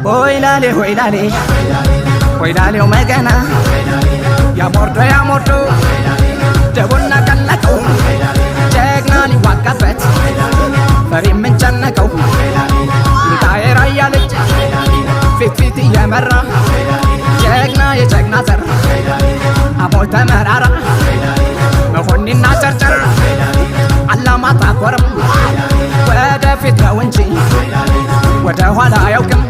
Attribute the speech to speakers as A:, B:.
A: ሆይላሌ ሆይላሌ ሆይላሌው መገና ያሞርዶ ደቦና ቀለቀው ጀግና ሊዋጋበት ፈሪ የምንጨነቀው ሚካኤል ራያልጅ ፊት እየመራ ጀግና የጀግና ዘር አሞይ ተመራራ መሆኒና ጨርጨር አላማጣ ኮረም ወደፊት ነው እንጂ ወደ ኋላ አያውቅም